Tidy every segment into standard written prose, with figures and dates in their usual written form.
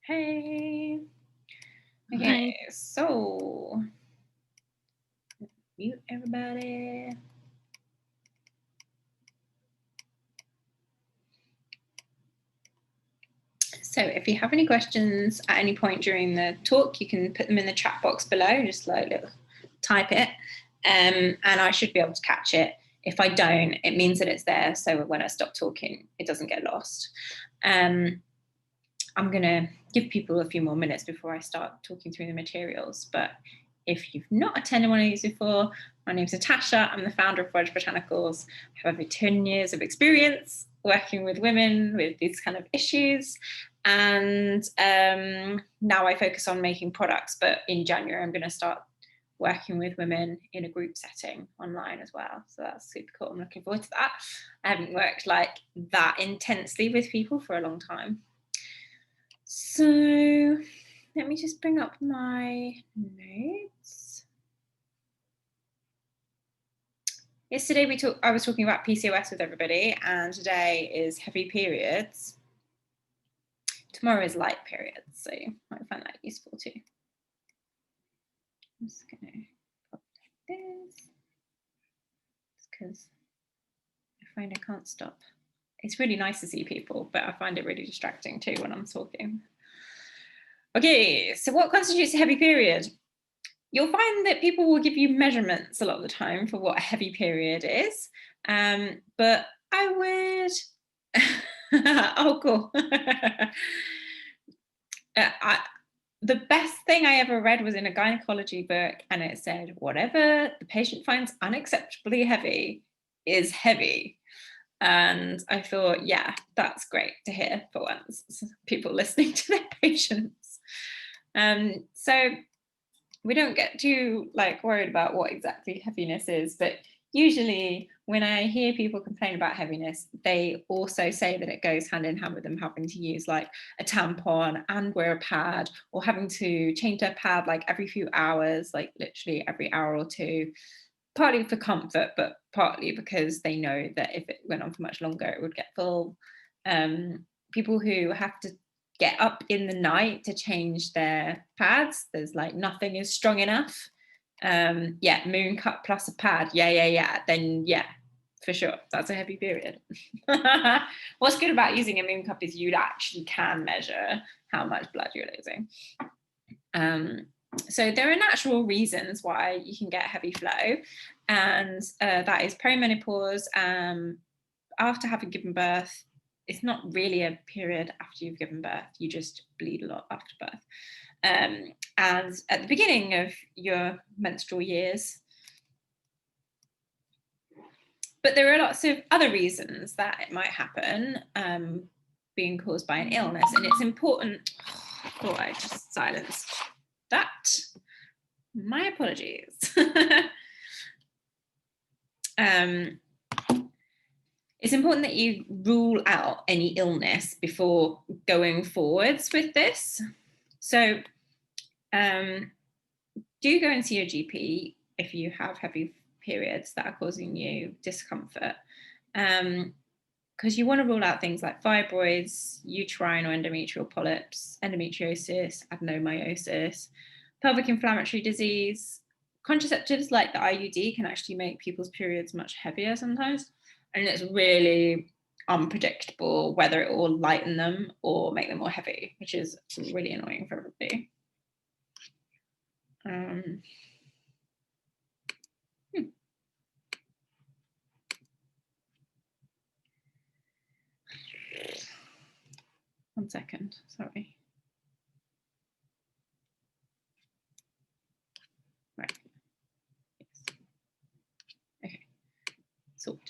Hey. Okay, so mute everybody. So if you have any questions at any point during the talk, you can put them in the chat box below, just like type it, and I should be able to catch it. If I don't, it means that it's there, so when I stop talking, it doesn't get lost. I'm going to give people a few more minutes before I start talking through the materials, but if you've not attended one of these before, my name's Natasha. I'm the founder of Voyage Botanicals. I have over 10 years of experience working with women with these kind of issues. And now I focus on making products, but in January, I'm going to start working with women in a group setting online as well. So that's super cool. I'm looking forward to that. I haven't worked like that intensely with people for a long time. So let me just bring up my notes. Yesterday I was talking about PCOS with everybody, and today is heavy periods. Tomorrow is light periods, so you might find that useful too. I'm just going to pop like this, because I find I can't stop. It's really nice to see people, but I find it really distracting too when I'm talking. Okay, so what constitutes a heavy period? You'll find that people will give you measurements a lot of the time for what a heavy period is, but I would, oh cool. The best thing I ever read was in a gynecology book, and it said, whatever the patient finds unacceptably heavy is heavy. And I thought, yeah, that's great to hear for once, people listening to their patients. So we don't get too like worried about what exactly heaviness is, but usually when I hear people complain about heaviness, they also say that it goes hand in hand with them having to use like a tampon and wear a pad, or having to change their pad like every few hours, like literally every hour or two, partly for comfort, but partly because they know that if it went on for much longer, it would get full. People who have to get up in the night to change their pads, there's like nothing is strong enough. Yeah, moon cup plus a pad, yeah, then yeah, for sure, that's a heavy period. What's good about using a moon cup is you actually can measure how much blood you're losing. So there are natural reasons why you can get heavy flow, and that is perimenopause. After having given birth, it's not really a period after you've given birth, you just bleed a lot after birth. And at the beginning of your menstrual years. But there are lots of other reasons that it might happen, being caused by an illness, and it's important. Oh, I just silenced that. My apologies. It's important that you rule out any illness before going forwards with this. So do go and see your GP if you have heavy periods that are causing you discomfort. Because you want to rule out things like fibroids, uterine or endometrial polyps, endometriosis, adenomyosis, pelvic inflammatory disease. Contraceptives like the IUD can actually make people's periods much heavier sometimes, and it's really unpredictable whether it will lighten them or make them more heavy, which is really annoying for everybody. One second, sorry. Right. Yes. Okay. Sorted.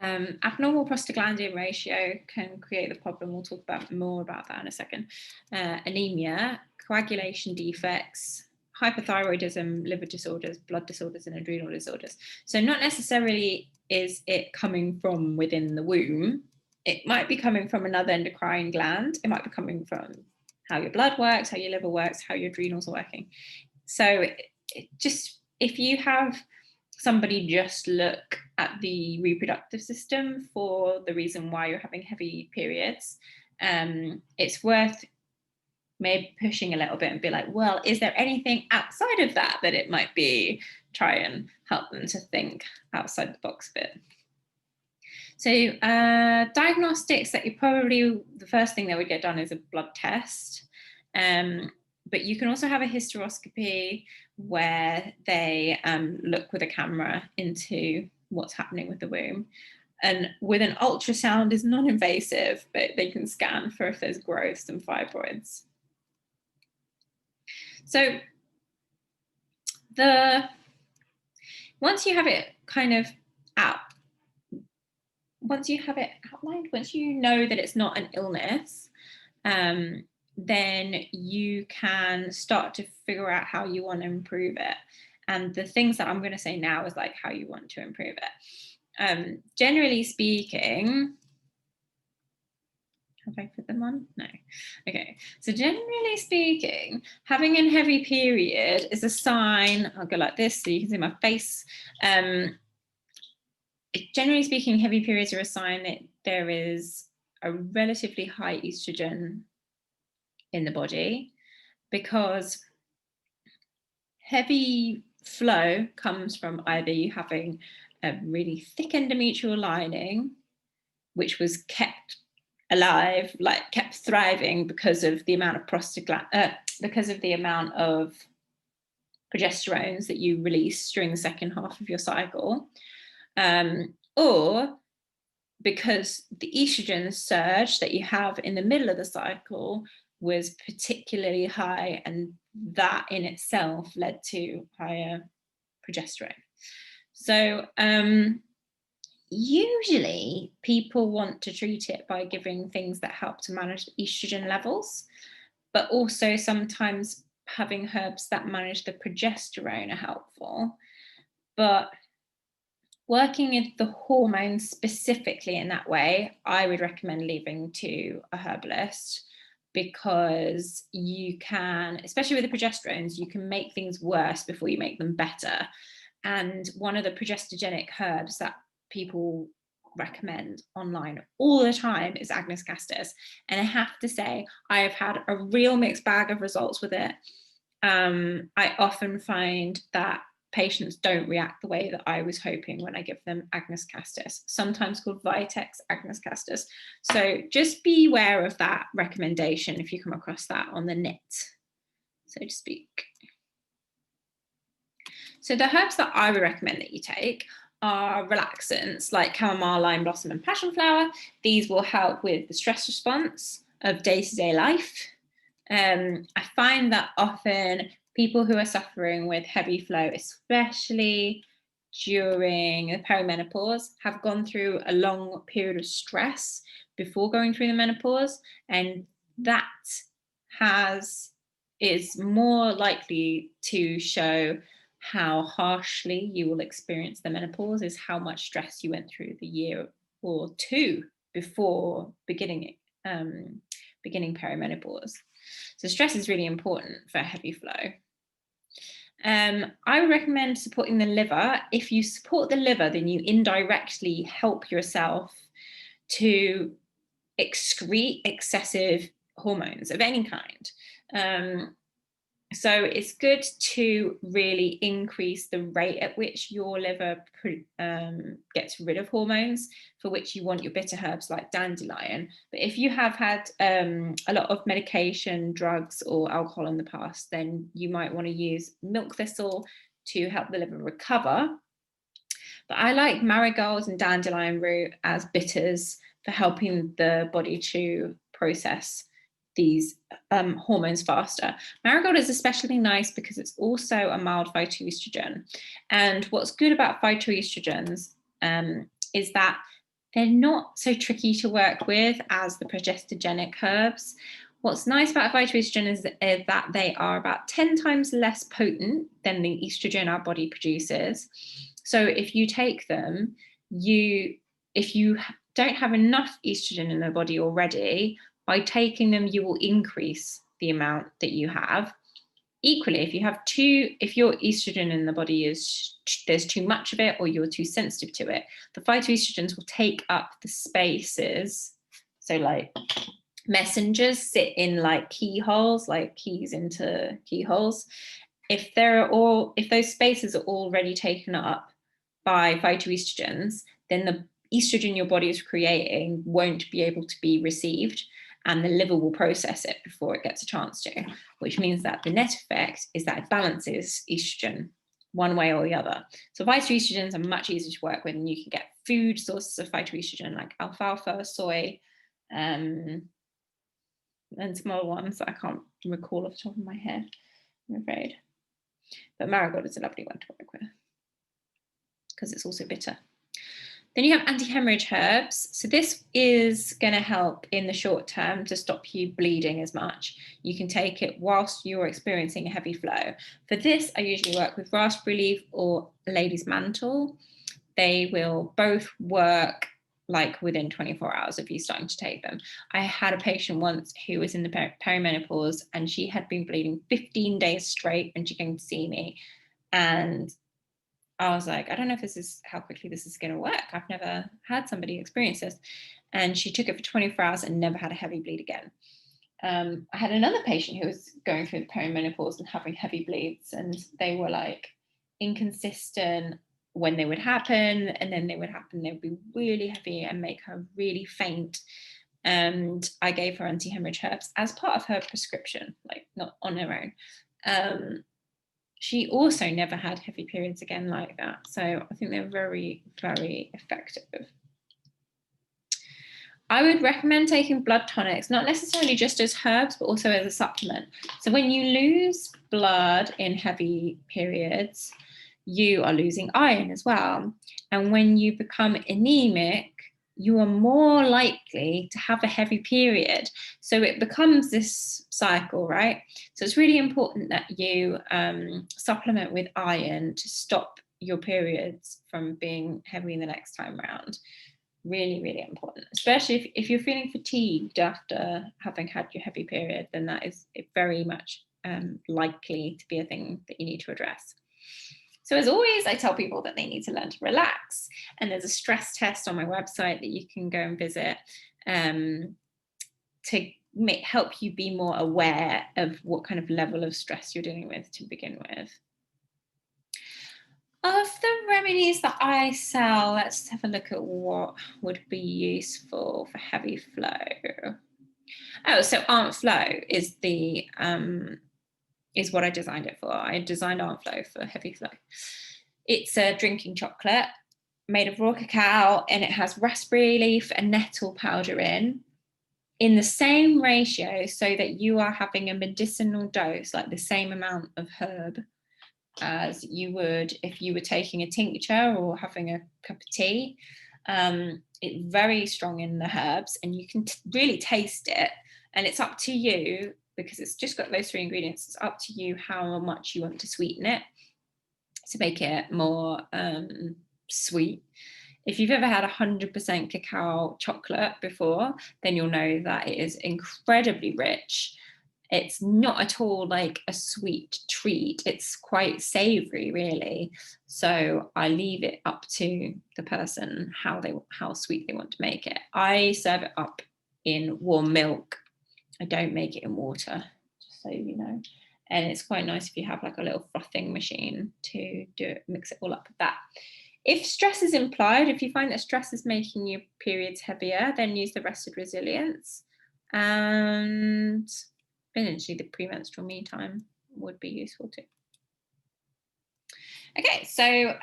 Abnormal prostaglandin ratio can create the problem. We'll talk more about that in a second. Anemia, coagulation defects, hypothyroidism, liver disorders, blood disorders, and adrenal disorders. So not necessarily is it coming from within the womb. It might be coming from another endocrine gland. It might be coming from how your blood works, how your liver works, how your adrenals are working. So just if you have somebody just look at the reproductive system for the reason why you're having heavy periods, it's worth maybe pushing a little bit and be like, well, is there anything outside of that that it might be? Try and help them to think outside the box a bit. So diagnostics, that you probably, the first thing that would get done is a blood test. But you can also have a hysteroscopy where they look with a camera into what's happening with the womb. And with an ultrasound is non-invasive, but they can scan for if there's growths and fibroids. So once you have it kind of out, once you have it outlined, once you know that it's not an illness, then you can start to figure out how you want to improve it. And the things that I'm going to say now is like how you want to improve it. Generally speaking, have I put them on? No. Okay. So generally speaking, having a heavy period is a sign. I'll go like this so you can see my face. Generally speaking, heavy periods are a sign that there is a relatively high estrogen in the body, because heavy flow comes from either you having a really thick endometrial lining, which was kept alive, like kept thriving because of the amount of because of the amount of progesterones that you release during the second half of your cycle, or because the estrogen surge that you have in the middle of the cycle was particularly high, and that in itself led to higher progesterone. So usually people want to treat it by giving things that help to manage estrogen levels, but also sometimes having herbs that manage the progesterone are helpful. But working with the hormones specifically in that way, I would recommend leaving to a herbalist, because you can, especially with the progesterones, you can make things worse before you make them better. And one of the progestogenic herbs that people recommend online all the time is Agnus castus. And I have to say, I have had a real mixed bag of results with it. I often find that patients don't react the way that I was hoping when I give them Agnus castus, sometimes called Vitex Agnus castus. So just beware of that recommendation if you come across that on the net, so to speak. So the herbs that I would recommend that you take are relaxants like chamomile, lime blossom, and passion flower. These will help with the stress response of day-to-day life. I find that often people who are suffering with heavy flow, especially during the perimenopause, have gone through a long period of stress before going through the menopause, and that is more likely to show how harshly you will experience the menopause, is how much stress you went through the year or two before beginning perimenopause. So stress is really important for heavy flow. I would recommend supporting the liver. If you support the liver, then you indirectly help yourself to excrete excessive hormones of any kind. So it's good to really increase the rate at which your liver gets rid of hormones, for which you want your bitter herbs like dandelion. But if you have had a lot of medication, drugs, or alcohol in the past, then you might want to use milk thistle to help the liver recover. But I like marigolds and dandelion root as bitters for helping the body to process these hormones faster. Marigold is especially nice because it's also a mild phytoestrogen. And what's good about phytoestrogens is that they're not so tricky to work with as the progestogenic herbs. What's nice about phytoestrogen is that they are about 10 times less potent than the estrogen our body produces. So if you take them, if you don't have enough estrogen in the body already, by taking them, you will increase the amount that you have. Equally, if your estrogen in the body there's too much of it, or you're too sensitive to it, the phytoestrogens will take up the spaces. So like messengers sit in like keyholes, like keys into keyholes. If those spaces are already taken up by phytoestrogens, then the estrogen your body is creating won't be able to be received, and the liver will process it before it gets a chance to, which means that the net effect is that it balances estrogen one way or the other. So phytoestrogens are much easier to work with, and you can get food sources of phytoestrogen like alfalfa, soy, and some other ones that I can't recall off the top of my head, I'm afraid. But marigold is a lovely one to work with because it's also bitter. Then you have anti-hemorrhage herbs. So this is going to help in the short term to stop you bleeding as much. You can take it whilst you're experiencing a heavy flow. For this, I usually work with raspberry leaf or lady's mantle. They will both work like within 24 hours of you starting to take them. I had a patient once who was in the perimenopause, and she had been bleeding 15 days straight when she came to see me. And I was like, I don't know if this is how quickly this is going to work. I've never had somebody experience this. And she took it for 24 hours and never had a heavy bleed again. I had another patient who was going through the perimenopause and having heavy bleeds, and they were like inconsistent when they would happen, and then they would be really heavy and make her really faint. And I gave her anti-hemorrhage herbs as part of her prescription, like not on her own. She also never had heavy periods again like that. So I think they're very, very effective. I would recommend taking blood tonics, not necessarily just as herbs, but also as a supplement. So when you lose blood in heavy periods, you are losing iron as well. And when you become anemic, you are more likely to have a heavy period. So it becomes this cycle, right? So it's really important that you supplement with iron to stop your periods from being heavy the next time around. Really, really important, especially if you're feeling fatigued after having had your heavy period, then that is very much likely to be a thing that you need to address. So as always, I tell people that they need to learn to relax, and there's a stress test on my website that you can go and visit to help you be more aware of what kind of level of stress you're dealing with to begin with. Of the remedies that I sell, let's have a look at what would be useful for heavy flow. Oh, so Aunt Flow is is what I designed it for. I designed Aunt Flow for heavy flow. It's a drinking chocolate made of raw cacao, and it has raspberry leaf and nettle powder in the same ratio, so that you are having a medicinal dose, like the same amount of herb as you would if you were taking a tincture or having a cup of tea. It's very strong in the herbs, and you can really taste it, and it's up to you, because it's just got those 3 ingredients. It's up to you how much you want to sweeten it to make it more sweet. If you've ever had 100% cacao chocolate before, then you'll know that it is incredibly rich. It's not at all like a sweet treat. It's quite savory, really. So I leave it up to the person how sweet they want to make it. I serve it up in warm milk. I don't make it in water, just so you know. And it's quite nice if you have like a little frothing machine to mix it all up with that. If stress is implied, if you find that stress is making your periods heavier, then use the Rested Resilience. And potentially the premenstrual me time would be useful too. Okay, so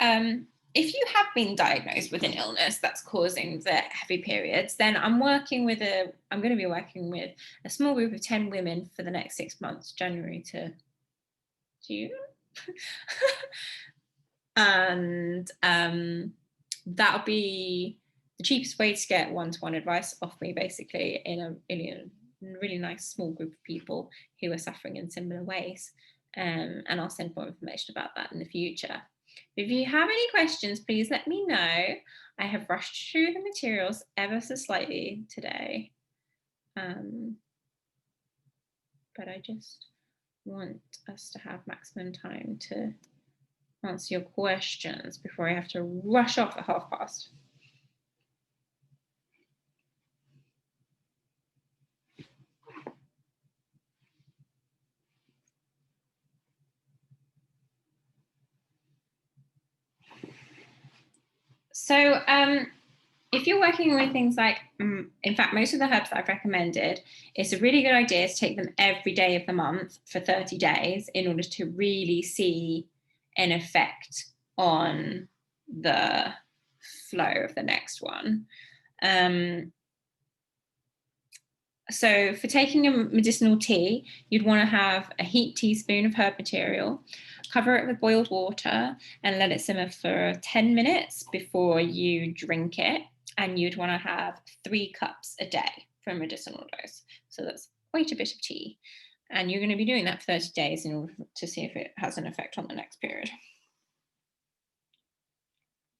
if you have been diagnosed with an illness that's causing the heavy periods, then I'm going to be working with a small group of 10 women for the next 6 months, January to June. And that'll be the cheapest way to get one-to-one advice off me, basically, in a really nice small group of people who are suffering in similar ways. And I'll send more information about that in the future. If you have any questions, please let me know. I have rushed through the materials ever so slightly today, but I just want us to have maximum time to answer your questions before I have to rush off at past. So if you're working with things like, in fact, most of the herbs that I've recommended, it's a really good idea to take them every day of the month for 30 days in order to really see an effect on the flow of the next one. So for taking a medicinal tea, you'd want to have a heaped teaspoon of herb material, cover it with boiled water and let it simmer for 10 minutes before you drink it. And you'd want to have 3 cups a day for a medicinal dose. So that's quite a bit of tea. And you're going to be doing that for 30 days in order to see if it has an effect on the next period.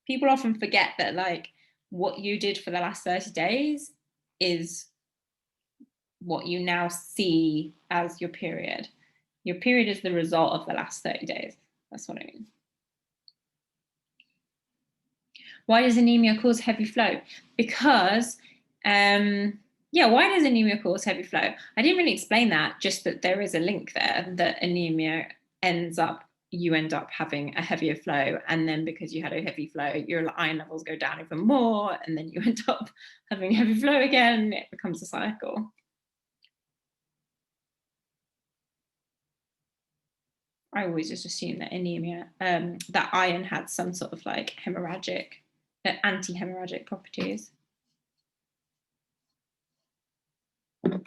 People often forget that, like, what you did for the last 30 days is what you now see as your period. Your period is the result of the last 30 days. That's what I mean. Why does anemia cause heavy flow? Because, why does anemia cause heavy flow? I didn't really explain that, just that there is a link there, that anemia you end up having a heavier flow, and then because you had a heavy flow, your iron levels go down even more, and then you end up having heavy flow again. It becomes a cycle. I always just assumed that anemia, that iron had some sort of like hemorrhagic, anti-hemorrhagic properties. But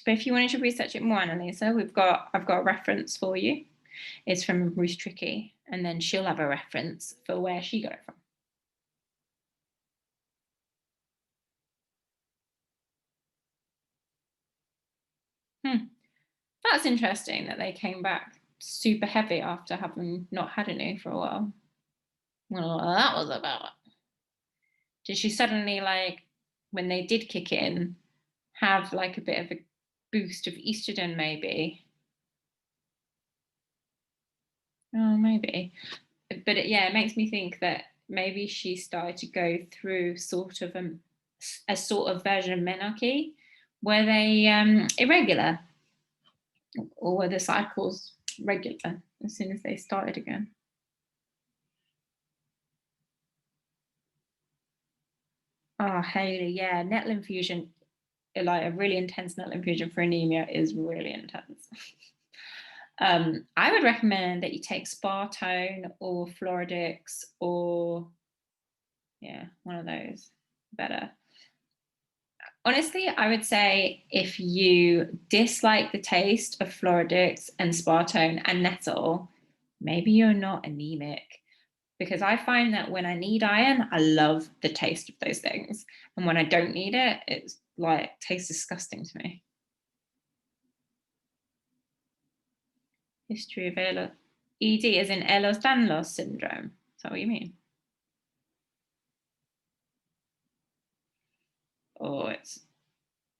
if you wanted to research it more, Annalisa, I've got a reference for you. It's from Ruth Tricky, and then she'll have a reference for where she got it from. That's interesting that they came back super heavy after having not had any for a while. Well, that was about. Did she suddenly, like, when they did kick in, have like a bit of a boost of estrogen, maybe? Oh, maybe. But it makes me think that maybe she started to go through sort of a sort of version of menarche where they irregular, or were the cycles regular as soon as they started again. Oh, Haley, yeah, nettle infusion, like a really intense nettle infusion for anemia is really intense. I would recommend that you take Spartone or Floridix, or one of those. Better. Honestly, I would say if you dislike the taste of Floridix and Spartone and nettle, maybe you're not anemic. Because I find that when I need iron, I love the taste of those things. And when I don't need it, it's like, tastes disgusting to me. History of ED is in Ehlers-Danlos syndrome. Is that what you mean?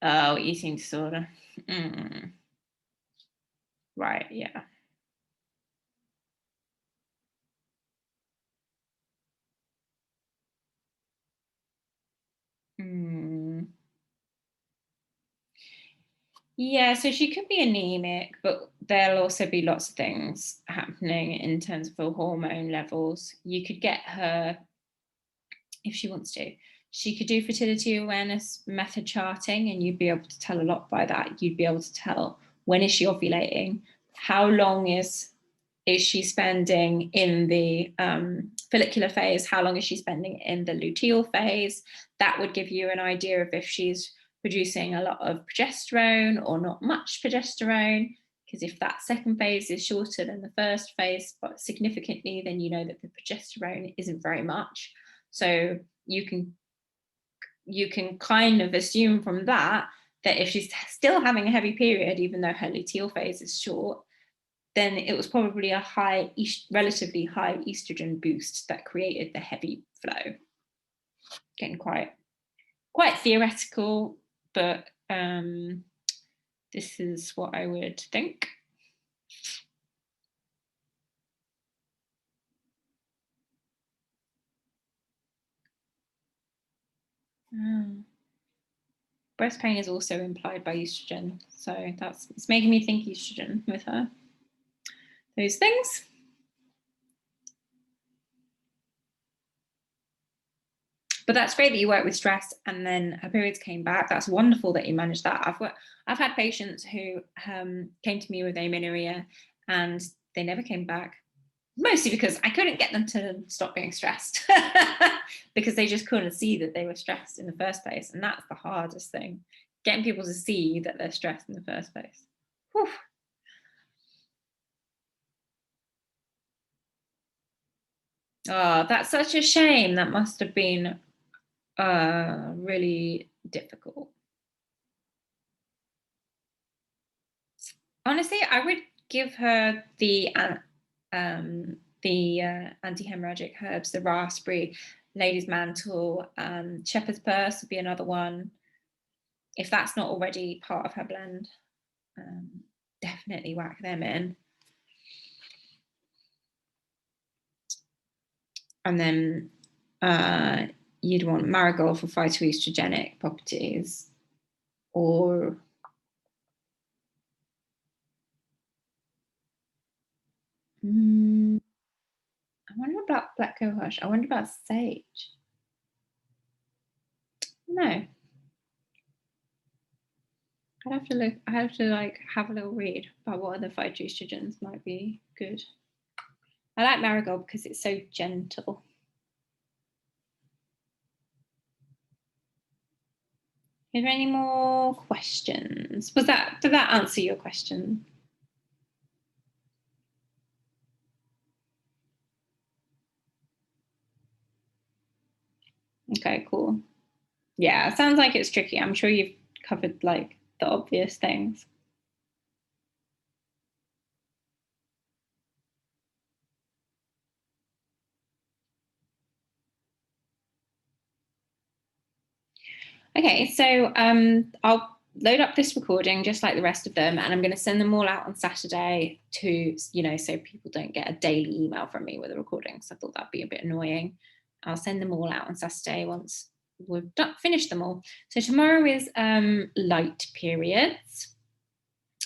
Oh, eating disorder. Right, yeah. Yeah, so she could be anemic, but there'll also be lots of things happening in terms of her hormone levels. You could get her, if she wants to, she could do fertility awareness method charting, and you'd be able to tell a lot by that. You'd be able to tell, when is she ovulating, how long is she spending in the follicular phase, how long is she spending in the luteal phase. That would give you an idea of if she's producing a lot of progesterone or not much progesterone, because if that second phase is shorter than the first phase, but significantly, then you know that the progesterone isn't very much. So you can kind of assume from that if she's still having a heavy period, even though her luteal phase is short, then it was probably a relatively high estrogen boost that created the heavy flow. Getting quite theoretical, but this is what I would think. Breast pain is also implied by estrogen, so it's making me think estrogen with her. Those things. But that's great that you work with stress and then her periods came back. That's wonderful that you managed that. I've had patients who came to me with amenorrhea and they never came back, mostly because I couldn't get them to stop being stressed because they just couldn't see that they were stressed in the first place. And that's the hardest thing, getting people to see that they're stressed in the first place. Whew. Oh, that's such a shame. That must have been really difficult. Honestly, I would give her the anti-hemorrhagic herbs, the raspberry, lady's mantle, shepherd's purse would be another one. If that's not already part of her blend, definitely whack them in. And then you'd want marigold for phytoestrogenic properties, or I wonder about black cohosh. I wonder about sage. No. I'd have to look. I have to like have a little read about what other phytoestrogens might be good. I like marigold because it's so gentle. Is there any more questions? Did that answer your question? Okay, cool. Yeah, it sounds like it's tricky. I'm sure you've covered like the obvious things. Okay, so I'll load up this recording just like the rest of them, and I'm going to send them all out on Saturday to, so people don't get a daily email from me with the recordings. I thought that'd be a bit annoying. I'll send them all out on Saturday once we've finished them all. So tomorrow is light periods,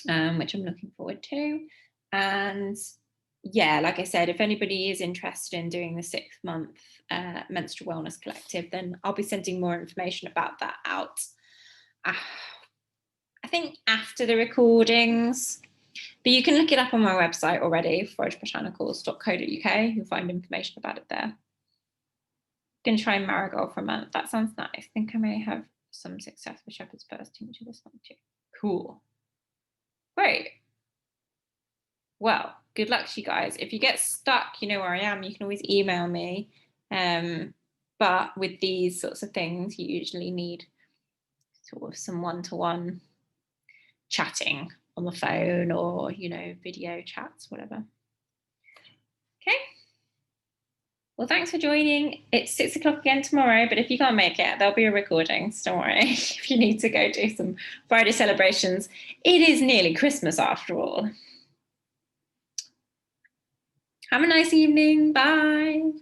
which I'm looking forward to. And yeah, like I said, if anybody is interested in doing the 6-month menstrual wellness collective, then I'll be sending more information about that out. I think after the recordings, but you can look it up on my website already, foragebotanicals.co.uk. You'll find information about it there. Going to try marigold for a month. That sounds nice. I think I may have some success with shepherd's purse tincture this month too. Cool. Great. Well, good luck to you guys. If you get stuck, you know where I am. You can always email me. But with these sorts of things, you usually need sort of some one-to-one chatting on the phone or, video chats, whatever. Okay. Well, thanks for joining. It's 6 o'clock again tomorrow, but if you can't make it, there'll be a recording, so don't worry. If you need to go do some Friday celebrations, it is nearly Christmas after all. Have a nice evening. Bye.